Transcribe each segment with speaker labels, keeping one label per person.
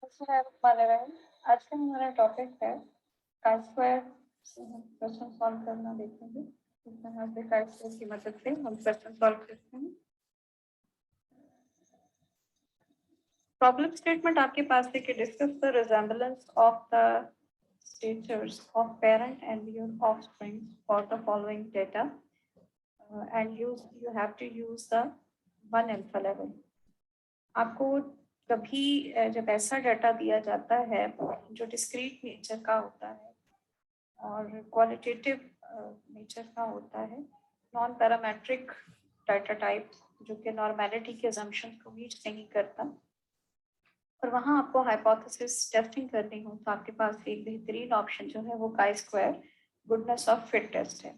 Speaker 1: बिस्मिल्लाहिर्रहमानिर्रहीम। आज का हमारा टॉपिक है काई स्क्वायर से हम क्वेश्चन सॉल्व करना देखेंगे। इस तरह से काई स्क्वायर की मदद से हम क्वेश्चन सॉल्व करते हैं। प्रॉब्लम स्टेटमेंट आपके पास है कि discuss the resemblance of the statures of parent and your offspring for the following data and you have to use the 1 alpha level. आपको कभी जब ऐसा डाटा दिया जाता है जो डिस्क्रीट नेचर का होता है और क्वालिटेटिव नेचर का होता है, नॉन पैरामेट्रिक डाटा टाइप जो कि नॉर्मेलिटी के अजम्पशन को मीट नहीं करता, और वहाँ आपको हाइपोथेसिस टेस्टिंग करनी हो तो आपके पास एक बेहतरीन ऑप्शन जो है वो chi square goodness of fit test है।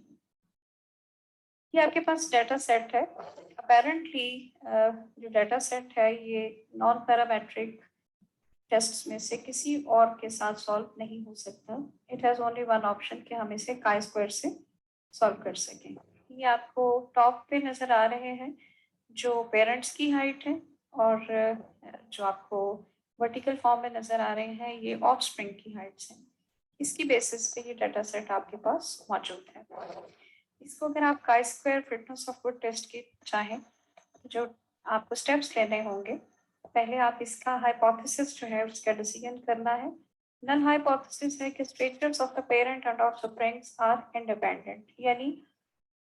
Speaker 1: ये आपके पास डाटा सेट है। अपेरेंटली जो डाटा सेट है ये नॉन पैरामेट्रिक टेस्ट में से किसी और के साथ सॉल्व नहीं हो सकता। It has only one option कि हम इसे काई स्क्वायर से सॉल्व कर सकें। ये आपको टॉप पे नजर आ रहे हैं जो पेरेंट्स की हाइट है, और जो आपको वर्टिकल फॉर्म में नजर आ रहे हैं ये ऑफस्प्रिंग की हाइट्स हैं। इसकी बेसिस पे ये डाटा सेट आपके पास मौजूद है। इसको अगर आप chi square fitness of good test की चाहें जो आपको स्टेप्स लेने होंगे, पहले आप इसका हाइपोथेसिस जो है उसका डिसीजन करना है। नल हाइपोथेसिस है कि statures of the parent and offsprings are independent, यानी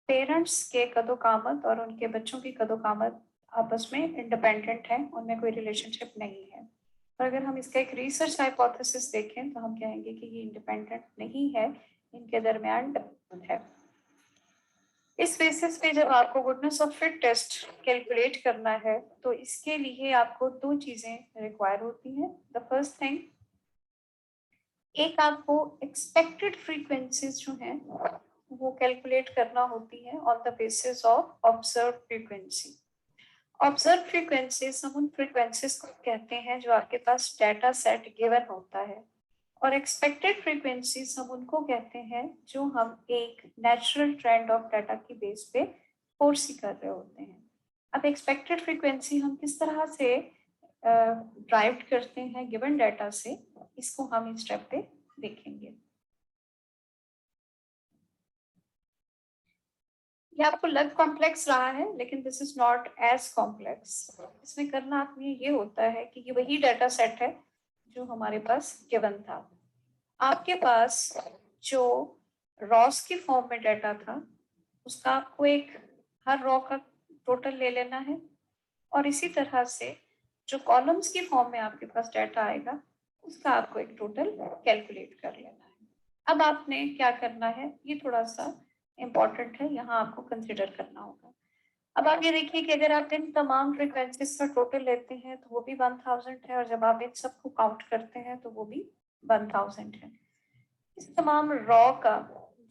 Speaker 1: पेरेंट्स के कदोकामत और उनके बच्चों की कदोकामत आपस में इंडिपेंडेंट है, उनमें कोई रिलेशनशिप नहीं है। और अगर हम इसका एक रिसर्च हाइपोथेसिस देखें तो हम कहेंगे कि ये इंडिपेंडेंट नहीं है, इनके दरमियान डिफरेंस है। इस बेसिस पे जब आपको goodness of fit test calculate करना है तो इसके लिए आपको दो चीजें रिक्वायर होती हैं। द फर्स्ट थिंग, एक आपको एक्सपेक्टेड फ्रीक्वेंसीज जो हैं वो कैलकुलेट करना होती है on the basis of observe frequency. Observe frequencies हम उन फ्रीक्वेंसीज को कहते हैं जो आपके पास डाटा सेट गिवन होता है, और एक्सपेक्टेड फ्रीक्वेंसीज हम उनको कहते हैं जो हम एक नेचुरल ट्रेंड ऑफ डाटा की बेस पे फोर्सी कर रहे होते हैं। अब एक्सपेक्टेड फ्रीक्वेंसी हम किस तरह से ड्राइव करते हैं गिवन डाटा से, इसको हम इस स्टेप पे देखेंगे। ये आपको लग कॉम्प्लेक्स रहा है, लेकिन this is not as complex. इसमें करना आपने ये होता है कि ये वही डाटा सेट है जो हमारे पास गिवन था। आपके पास जो रॉस की फॉर्म में डाटा था उसका आपको एक हर रॉ का टोटल ले लेना है, और इसी तरह से जो कॉलम्स की फॉर्म में आपके पास डाटा आएगा उसका आपको एक टोटल कैलकुलेट कर लेना है। अब आपने क्या करना है, ये थोड़ा सा इम्पोर्टेंट है, यहाँ आपको कंसिडर करना होगा। अब आप ये देखिए कि अगर आप इन तमाम फ्रिक्वेंसीज का टोटल लेते हैं तो वो भी 1000 है, और जब आप इन सबको काउंट करते हैं तो वो भी 1000 है। इस तमाम रॉ का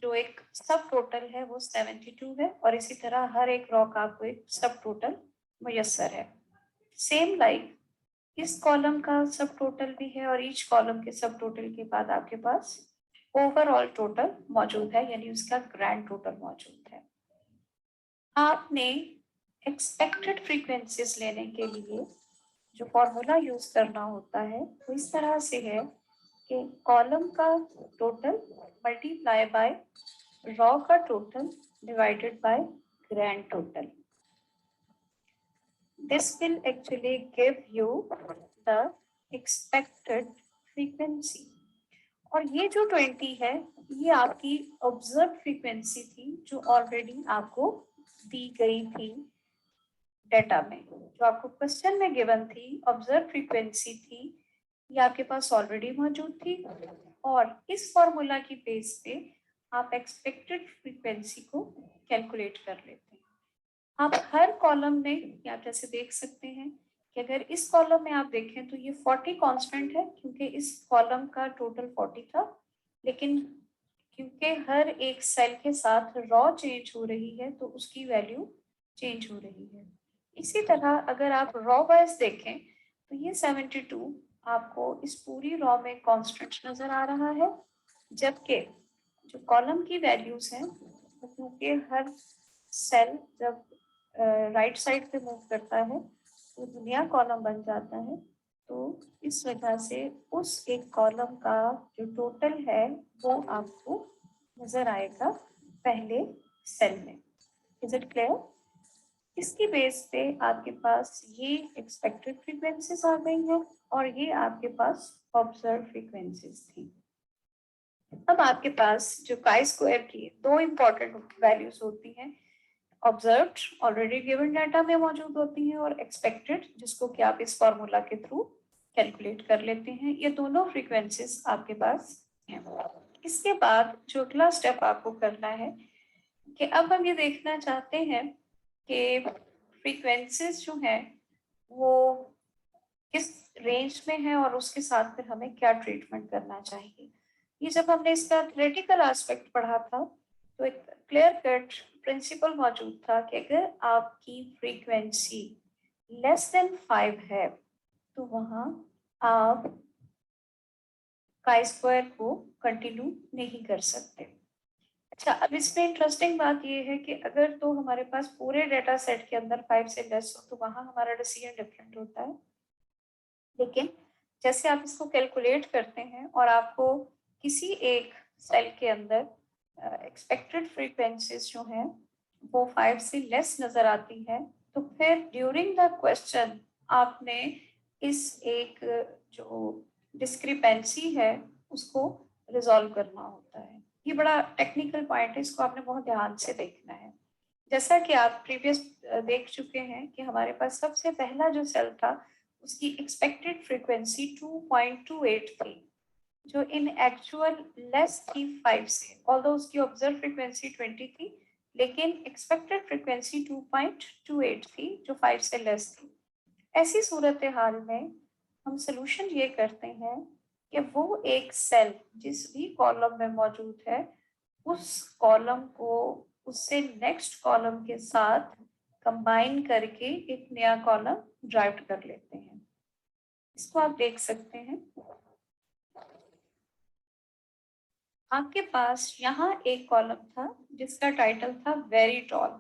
Speaker 1: जो एक सब टोटल है वो 72 है, और इसी तरह हर एक रॉ का आपको एक सब टोटल मुयस्सर है। सेम लाइक इस कॉलम का सब टोटल भी है, और ईच कॉलम के सब टोटल के बाद आपके पास ओवरऑल टोटल मौजूद है, यानी उसका ग्रैंड टोटल मौजूद है। आपने एक्सपेक्टेड फ्रीक्वेंसीज लेने के लिए जो फॉर्मूला यूज करना होता है वो इस तरह से है कि कॉलम का टोटल मल्टीप्लाई बाय रॉ का total divided by grand total. This will actually give you the expected frequency. और ये जो 20 है ये आपकी ऑब्जर्व फ्रीक्वेंसी थी जो ऑलरेडी आपको दी गई थी डेटा में, जो आपको क्वेश्चन में गिवन थी ऑब्जर्व फ्रीक्वेंसी थी, ये आपके पास ऑलरेडी मौजूद थी, और इस फॉर्मूला की बेस पे आप एक्सपेक्टेड फ्रीक्वेंसी को कैलकुलेट कर लेते हैं। आप हर कॉलम में आप जैसे देख सकते हैं कि अगर इस कॉलम में आप देखें तो ये 40 कांस्टेंट है क्योंकि इस कॉलम का टोटल 40 था, लेकिन क्योंकि हर एक सेल के साथ रॉ चेंज हो रही है तो उसकी वैल्यू चेंज हो रही है। इसी तरह अगर आप रॉ वाइज देखें तो ये 72 आपको इस पूरी रॉ में कांस्टेंट नजर आ रहा है, जबकि जो कॉलम की वैल्यूज हैं क्योंकि हर सेल जब राइट साइड पे मूव करता है तो नया कॉलम बन जाता है, तो इस वजह से उस एक कॉलम का जो टोटल है वो आपको नजर आएगा पहले सेल में। Is it clear? इसकी बेस पे आपके पास ये एक्सपेक्टेड फ्रीक्वेंसीज आ गई हैं और ये आपके पास ऑब्जर्व फ्रीक्वेंसीज थी। अब आपके पास जो काई स्क्वायर की दो इंपॉर्टेंट वैल्यूज होती हैं, ऑब्जर्व्ड ऑलरेडी गिवन डाटा में मौजूद होती हैं और एक्सपेक्टेड जिसको कि आप इस फॉर्मूला के थ्रू कैलकुलेट कर लेते हैं। ये दोनों फ्रीक्वेंसीज आपके पास हैं। इसके बाद जो अगला स्टेप आपको करना है कि अब हम ये देखना चाहते हैं कि फ्रीक्वेंसीज जो हैं वो किस रेंज में है और उसके साथ फिर हमें क्या ट्रीटमेंट करना चाहिए। ये जब हमने इसका थ्योरेटिकल एस्पेक्ट पढ़ा था तो एक क्लियर कट प्रिंसिपल मौजूद था कि अगर आपकी फ्रीक्वेंसी लेस देन 5 है तो वहां आप काई स्क्वायर को कंटिन्यू नहीं कर सकते। अच्छा, अब इसमें इंटरेस्टिंग बात ये है कि अगर तो हमारे पास पूरे डेटा सेट के अंदर 5 से लेस हो तो वहां हमारा डिसीजन डिफरेंट होता है। लेकिन जैसे आप इसको कैलकुलेट करते हैं और आपको किसी एक सेल के अंदर एक्सपेक्टेड फ्रीक्वेंसीज जो हैं वो 5 से लेस नजर आती है तो फिर ड्यूरिंग द क्वेश्चन आपने इस एक जो डिस्क्रिपेंसी है उसको रिजॉल्व करना होता है। ये बड़ा टेक्निकल पॉइंट है, इसको आपने बहुत ध्यान से देखना है। जैसा कि आप प्रीवियस देख चुके हैं कि हमारे पास सबसे पहला जो सेल था उसकी एक्सपेक्टेड फ्रीक्वेंसी 2.28 थी जो इन एक्चुअल लेस थी 5 से, ऑल्दो उसकी ऑब्जर्व फ्रीक्वेंसी 20 थी लेकिन एक्सपेक्टेड फ्रीक्वेंसी 2.28 थी जो 5 से लेस थी। ऐसी सूरत हाल में हम सोल्यूशन ये करते हैं कि वो एक सेल जिस भी कॉलम में मौजूद है उस कॉलम को उससे नेक्स्ट कॉलम के साथ कंबाइन करके एक नया कॉलम ड्राइव कर लेते हैं। इसको आप देख सकते हैं। आपके पास यहाँ एक कॉलम था जिसका टाइटल था वेरी टॉल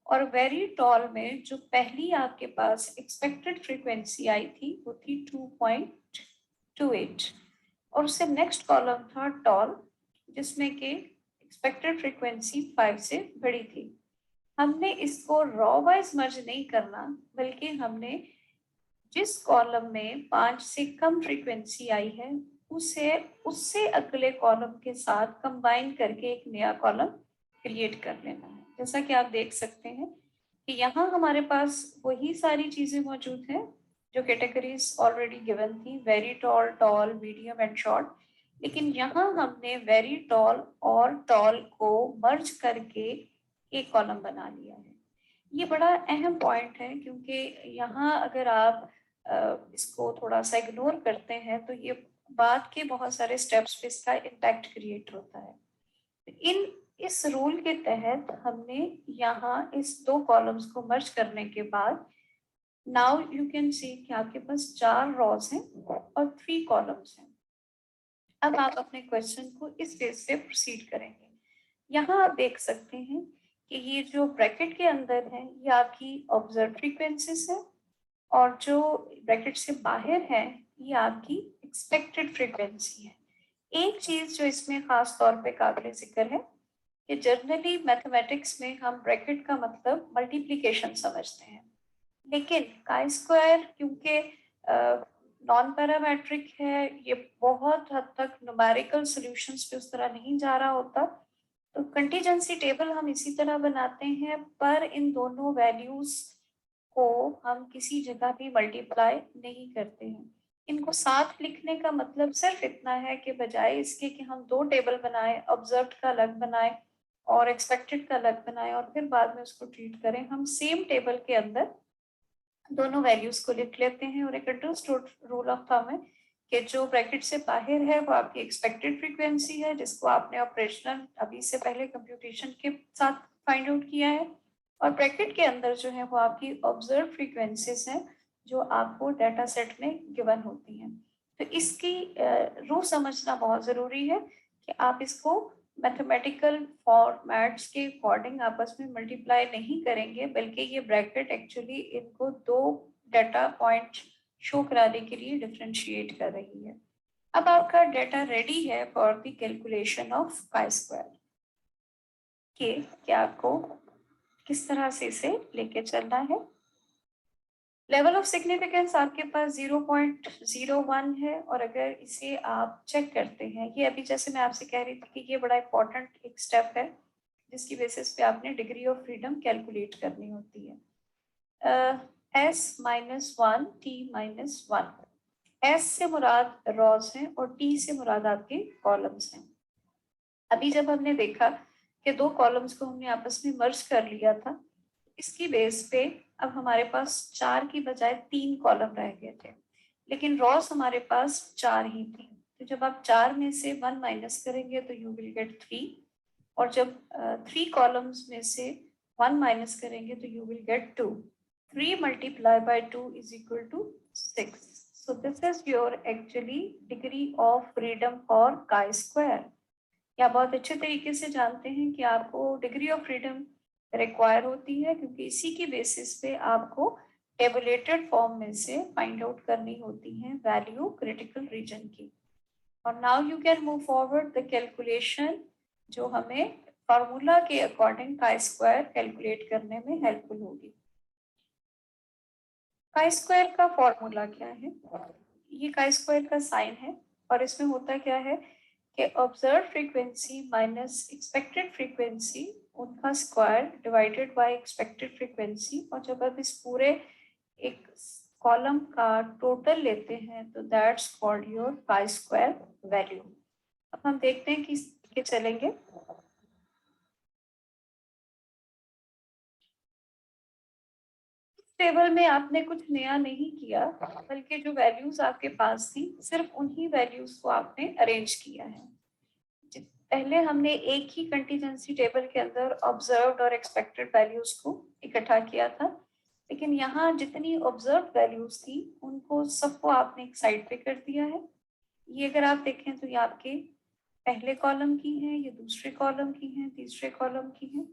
Speaker 1: और वेरी टॉल में जो पहली आपके पास एक्सपेक्टेड फ्रीक्वेंसी आई थी वो थी 2.28 और उससे नेक्स्ट कॉलम था टॉल जिसमें कि एक्सपेक्टेड फ्रीक्वेंसी 5 से बड़ी थी। हमने इसको रॉ वाइज मर्ज नहीं करना बल्कि हमने जिस कॉलम में 5 से कम फ्रीक्वेंसी आई है उसे उससे अगले कॉलम के साथ कंबाइन करके एक नया कॉलम क्रिएट कर लेना है। जैसा कि आप देख सकते हैं कि यहाँ हमारे पास वही सारी चीजें मौजूद हैं जो कैटेगरीज ऑलरेडी गिवन थी, very tall, tall, medium and short. लेकिन यहाँ हमने वेरी टॉल और टॉल को मर्ज करके एक कॉलम बना लिया है। ये बड़ा अहम पॉइंट है क्योंकि यहाँ अगर आप इसको थोड़ा सा इग्नोर करते हैं तो ये बाद के बहुत सारे स्टेप्स पे इसका इम्पैक्ट क्रिएट होता है। इस रूल के तहत हमने यहाँ इस दो कॉलम्स को मर्ज करने के बाद नाउ यू कैन सी कि आपके पास 4 रॉज हैं और 3 कॉलम्स हैं। अब आप अपने क्वेश्चन को इस बेस से प्रोसीड करेंगे। यहाँ आप देख सकते हैं कि ये जो ब्रैकेट के अंदर है ये आपकी ऑब्जर्व फ्रीक्वेंसीज है और जो ब्रैकेट से बाहर है ये आपकी एक्सपेक्टेड फ्रीक्वेंसी है। एक चीज जो इसमें खास तौर पे काबिल जिक्र है कि जनरली मैथमेटिक्स में हम ब्रैकेट का मतलब मल्टीप्लिकेशन समझते हैं लेकिन काई स्क्वायर क्योंकि नॉन पैरामेट्रिक है ये बहुत हद तक न्यूमेरिकल सॉल्यूशंस पे उस तरह नहीं जा रहा होता तो कंटीजेंसी टेबल हम इसी तरह बनाते हैं पर इन दोनों वैल्यूज को हम किसी जगह भी मल्टीप्लाई नहीं करते हैं। इनको साथ लिखने का मतलब सिर्फ इतना है कि बजाय इसके कि हम 2 टेबल बनाएं, ऑब्जर्व्ड का अलग बनाएं और एक्सपेक्टेड का अलग बनाएं और फिर बाद में उसको ट्रीट करें, हम सेम टेबल के अंदर दोनों वैल्यूज को लिख लेते हैं और एक अंडरस्टूड रूल ऑफ थंब है कि जो ब्रैकेट से बाहर है वो आपकी एक्सपेक्टेड फ्रीक्वेंसी है जिसको आपने ऑपरेशनल अभी से पहले कंप्यूटेशन के साथ फाइंड आउट किया है और ब्रैकेट के अंदर जो है वो आपकी ऑब्जर्व फ्रीक्वेंसीज हैं जो आपको डाटा सेट में गिवन होती हैं। तो इसकी रूल समझना बहुत ज़रूरी है कि आप इसको मैथमेटिकल फॉर्मेट्स के अकॉर्डिंग आपस में मल्टीप्लाई नहीं करेंगे बल्कि ये ब्रैकेट एक्चुअली इनको 2 डाटा पॉइंट शो कराने के लिए डिफरेंशिएट कर रही है। अब आपका डेटा रेडी है for the calculation of chi square के क्या आपको किस तरह से इसे लेके चलना है। लेवल ऑफ सिग्निफिकेंस आपके पास 0.01 है और अगर इसे आप चेक करते हैं, ये अभी जैसे मैं आपसे कह रही थी कि ये बड़ा इंपॉर्टेंट एक स्टेप है जिसकी बेसिस पे आपने डिग्री ऑफ फ्रीडम कैलकुलेट करनी होती है। S-1 T-1 S से मुराद रॉज हैं और T से मुराद आपके कॉलम्स हैं। अभी जब हमने देखा कि दो कॉलम्स को हमने आपस में मर्ज कर लिया था, इसकी बेस पे अब हमारे पास 4 की बजाय 3 कॉलम रह गए थे, लेकिन रॉस हमारे पास 4 ही थी। तो जब आप 4 में से 1 माइनस करेंगे तो यू विल गेट 3, और जब 3 कॉलम्स में से 1 माइनस करेंगे तो you will get 2। 3 multiplied by 2 is equal to 6. So this is your actually degree of freedom for chi-square. या बहुत अच्छे तरीके से जानते हैं कि आपको डिग्री ऑफ फ्रीडम रिक्वायर होती है, क्योंकि इसी की बेसिस पे आपको टेबुलेटेड फॉर्म में से फाइंड आउट करनी होती है वैल्यू क्रिटिकल रीजन की। और now you can move forward the calculation जो हमें फार्मूला के अकॉर्डिंग काई स्क्वायर कैलकुलेट करने में हेल्पफुल होगी। काई स्क्वायर का फॉर्मूला क्या है? ये काई स्क्वायर का साइन है और इसमें होता क्या है कि observe frequency minus expected frequency उनका square divided by expected frequency, और जब आप इस पूरे एक कॉलम का टोटल लेते हैं तो that's called your chi square value. अब हम देखते हैं कि चलेंगे। टेबल में आपने कुछ नया नहीं किया, बल्कि जो वैल्यूज आपके पास थी सिर्फ उन्हीं वैल्यूज को आपने अरेंज किया है। पहले हमने एक ही कंटीजेंसी टेबल के अंदर ऑब्जर्व्ड और एक्सपेक्टेड वैल्यूज को इकट्ठा किया था, लेकिन यहाँ जितनी ऑब्जर्व्ड वैल्यूज थी उनको सबको आपने एक साइड पे कर दिया है। ये अगर आप देखें तो ये आपके पहले कॉलम की हैं, ये दूसरे कॉलम की हैं, तीसरे कॉलम की हैं,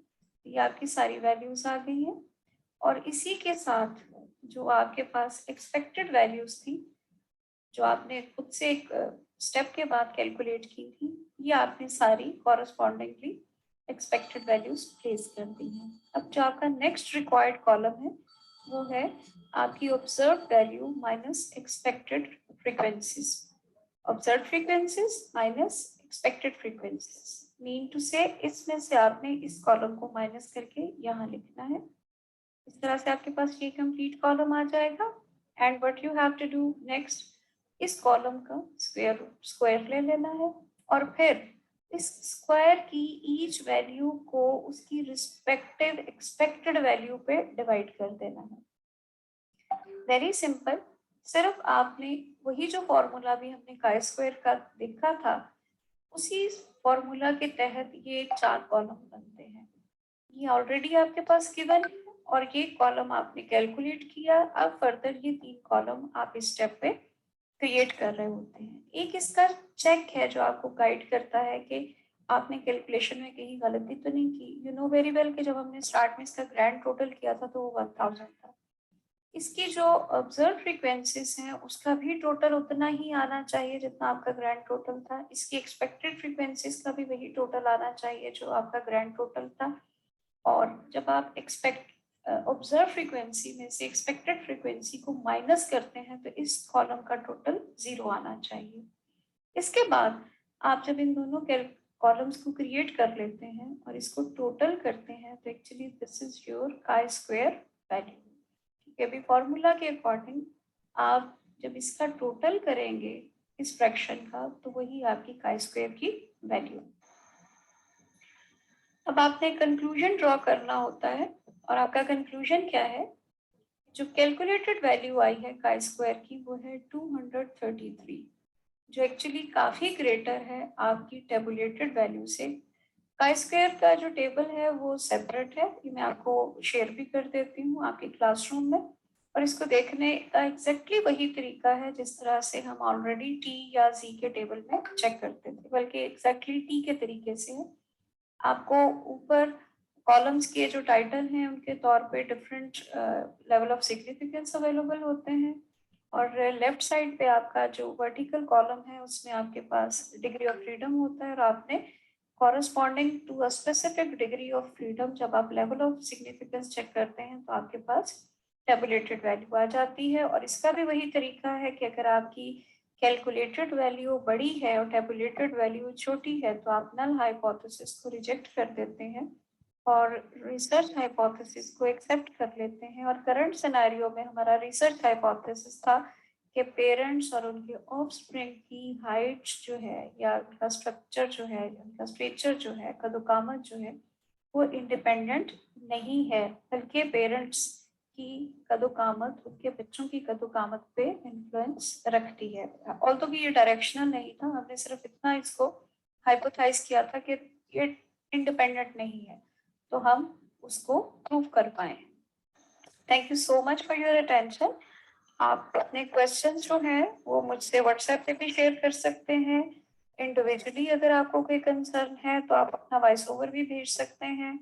Speaker 1: ये आपकी सारी वैल्यूज आ गई हैं। और इसी के साथ जो आपके पास एक्सपेक्टेड वैल्यूज थी जो आपने खुद से एक स्टेप के बाद कैलकुलेट की थी, ये आपने सारी कॉरस्पॉन्डिंगली एक्सपेक्टेड वैल्यूज प्लेस कर दी हैं। अब जो आपका नेक्स्ट रिक्वायर्ड कॉलम है वो है आपकी observe value minus expected frequencies. Observe frequencies minus expected frequencies mean two से इसमें से आपने इस कॉलम को माइनस करके यहाँ लिखना है। इस तरह से आपके पास ये कंप्लीट कॉलम आ जाएगा। And what you have to do next, इस कॉलम का स्क्वायर ले लेना है और फिर इस स्क्वायर की ईच वैल्यू को उसकी रिस्पेक्टिव एक्सपेक्टेड वैल्यू पे डिवाइड कर देना है। Very simple. सिर्फ आपने वही जो फॉर्मूला भी हमने काई स्क्वायर का देखा था उसी फॉर्मूला के तहत ये 4 कॉलम बनते हैं। ये ऑलरेडी आपके पास गिवन है और ये कॉलम आपने कैलकुलेट किया। अब फर्दर ये 3 कॉलम आप इस स्टेप पे क्रिएट कर रहे होते हैं। एक इसका चेक है जो आपको गाइड करता है कि आपने कैलकुलेशन में कहीं गलती तो नहीं की। यू नो वेरी वेल कि जब हमने स्टार्ट में इसका ग्रैंड टोटल किया था तो वो 1000 था। इसकी जो ऑब्जर्व फ्रीक्वेंसीज हैं उसका भी टोटल उतना ही आना चाहिए जितना आपका ग्रैंड टोटल था। इसकी एक्सपेक्टेड फ्रीक्वेंसीज का भी वही टोटल आना चाहिए जो आपका ग्रैंड टोटल था। और जब आप ऑब्जर्व फ्रीक्वेंसी में से एक्सपेक्टेड फ्रीक्वेंसी को माइनस करते हैं तो इस कॉलम का टोटल 0 आना चाहिए। इसके बाद आप जब इन दोनों कॉलम्स को क्रिएट कर लेते हैं और इसको टोटल करते हैं तो actually this is your chi square value. ठीक है, अभी फॉर्मूला के अकॉर्डिंग आप जब इसका टोटल करेंगे इस फ्रैक्शन का तो वही आपकी काई स्क्वायर की वैल्यू। अब आपने कंक्लूजन ड्रॉ करना होता है और आपका कंक्लूजन क्या है? जो कैलकुलेटेड वैल्यू आई है काई स्क्वायर की वो है 233, जो एक्चुअली काफ़ी ग्रेटर है आपकी टेबुलेटेड वैल्यू से। काई स्क्वायर का जो टेबल है वो सेपरेट है, ये मैं आपको शेयर भी कर देती हूँ आपके क्लासरूम में। और इसको देखने का एग्जैक्टली वही तरीका है जिस तरह से हम ऑलरेडी टी या जी के टेबल में चेक करते थे, बल्कि एग्जैक्टली टी के तरीके से है। आपको ऊपर कॉलम्स के जो टाइटल हैं उनके तौर पे different level of significance available होते हैं और लेफ्ट साइड पे आपका जो वर्टिकल कॉलम है उसमें आपके पास डिग्री ऑफ फ्रीडम होता है और आपने corresponding to a specific degree of freedom जब आप लेवल ऑफ सिग्निफिकेंस चेक करते हैं तो आपके पास टेबुलेटेड वैल्यू आ जाती है। और इसका भी वही तरीका है कि अगर आपकी कैलकुलेटेड वैल्यू बड़ी है और टेबुलेटेड वैल्यू छोटी है तो आप नल हाइपोथेसिस को रिजेक्ट कर देते हैं और रिसर्च हाइपोथेसिस को एक्सेप्ट कर लेते हैं। और करंट सिनेरियो में हमारा रिसर्च हाइपोथेसिस था कि पेरेंट्स और उनके ऑफस्प्रिंग की हाइट जो है या उनका स्ट्रक्चर जो है, उनका स्ट्रेचर जो है, कदोकामत जो है, वो इंडिपेंडेंट नहीं है, बल्कि पेरेंट्स की कदोकामत उनके बच्चों की कदोकामत पे इन्फ्लुएंस रखती है। ऑल्दो कि ये डायरेक्शनल नहीं था, हमने सिर्फ इतना इसको हाइपोथाइज किया था कि ये इंडिपेंडेंट नहीं है, तो हम उसको प्रूव कर पाए। Thank you so much for your attention. आप अपने क्वेश्चंस जो हैं वो मुझसे व्हाट्सएप पे भी शेयर कर सकते हैं। इंडिविजुअली अगर आपको कोई कंसर्न है तो आप अपना वॉइस ओवर भी भेज सकते हैं।